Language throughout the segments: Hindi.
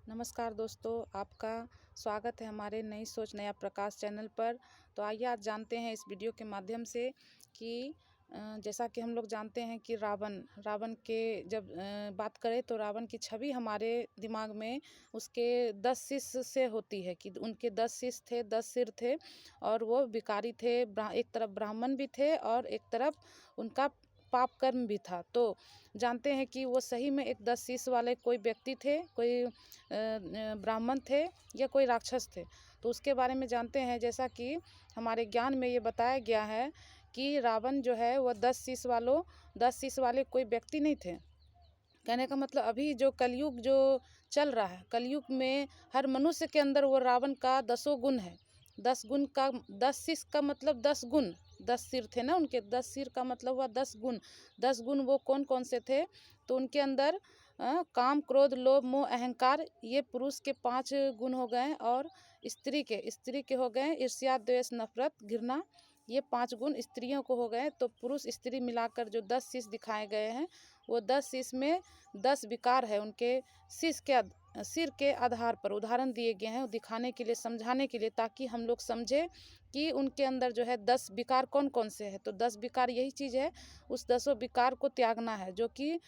नमस्कार दोस्तों, आपका स्वागत है हमारे नई सोच नया प्रकाश चैनल पर। तो आइए आज जानते हैं इस वीडियो के माध्यम से कि जैसा कि हम लोग जानते हैं कि रावण के जब बात करें तो रावण की छवि हमारे दिमाग में उसके 10 शिष्य से होती है कि उनके 10 शिष्य थे, 10 सिर थे और वो भिखारी थे। एक तरफ ब्राह्मण भी थे और एक तरफ उनका पाप कर्म भी था। तो जानते हैं कि वो सही में एक 10 शीश वाले कोई व्यक्ति थे, कोई ब्राह्मण थे या कोई राक्षस थे। तो उसके बारे में जानते हैं। जैसा कि हमारे ज्ञान में ये बताया गया है कि रावण जो है वह 10 शीश वाले कोई व्यक्ति नहीं थे। कहने का मतलब अभी जो कलयुग जो चल रहा है, कलयुग में हर मनुष्य के अंदर वो रावण का 10 गुण है। 10 गुण का 10 शीश का मतलब 10 गुण, 10 सिर थे ना उनके, 10 सिर का मतलब हुआ 10 गुण। 10 गुण वो कौन कौन से थे? तो उनके अंदर काम, क्रोध, लोभ, मोह, अहंकार, ये पुरुष के 5 गुण हो गए और स्त्री के हो गए ईर्ष्या, द्वेष, नफरत, घृणा। ये 5 गुण स्त्रियों को हो गए। तो पुरुष स्त्री मिलाकर जो 10 शीश दिखाए गए हैं, वो 10 शीश में 10 विकार है उनके सिर के आधार पर उदाहरण दिए गए हैं, दिखाने के लिए, समझाने के लिए, ताकि हम लोग समझे कि उनके अंदर जो है 10 विकार कौन कौन से हैं। तो 10 विकार यही चीज़ है, उस 10 विकार को त्यागना है जो कि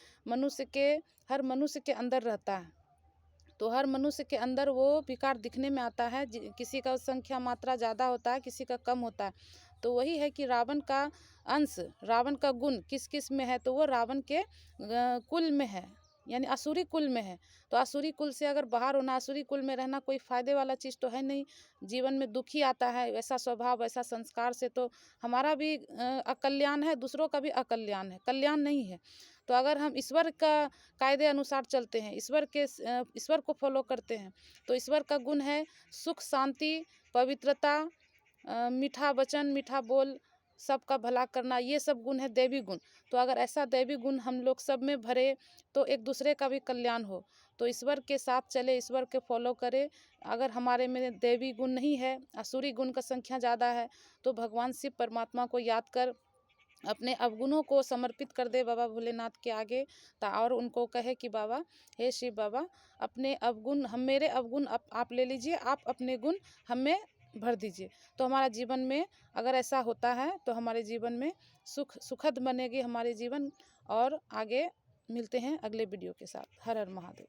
हर मनुष्य के अंदर रहता है। तो हर मनुष्य के अंदर वो विकार दिखने में आता है। किसी का संख्या मात्रा ज़्यादा होता है, किसी का कम होता है। तो वही है कि रावण का अंश, रावण का गुण किस किस में है? तो वो रावण के कुल में है, यानी आसुरी कुल में है। तो आसुरी कुल से अगर बाहर होना, आसुरी कुल में रहना कोई फ़ायदे वाला चीज़ तो है नहीं। जीवन में दुख ही आता है। वैसा स्वभाव, वैसा संस्कार से तो हमारा भी अकल्याण है, दूसरों का भी अकल्याण है, कल्याण नहीं है। तो अगर हम ईश्वर का कायदे अनुसार चलते हैं, ईश्वर को फॉलो करते हैं, तो ईश्वर का गुण है सुख, शांति, पवित्रता, मीठा वचन, मीठा बोल, सबका भला करना, ये सब गुण है दैवी गुण। तो अगर ऐसा दैवी गुण हम लोग सब में भरे तो एक दूसरे का भी कल्याण हो। तो ईश्वर के साथ चले, ईश्वर के फॉलो करें। अगर हमारे में दैवी गुण नहीं है, आसुरी गुण का संख्या ज़्यादा है, तो भगवान शिव परमात्मा को याद कर अपने अवगुणों को समर्पित कर दे बाबा भोलेनाथ के आगे। और उनको कहे कि बाबा, हे शिव बाबा, अपने अवगुण मेरे अवगुण आप ले लीजिए, आप अपने गुण हमें भर दीजिए। तो हमारा जीवन में अगर ऐसा होता है तो हमारे जीवन में सुखद बनेगी हमारे जीवन। और आगे मिलते हैं अगले वीडियो के साथ। हर हर महादेव।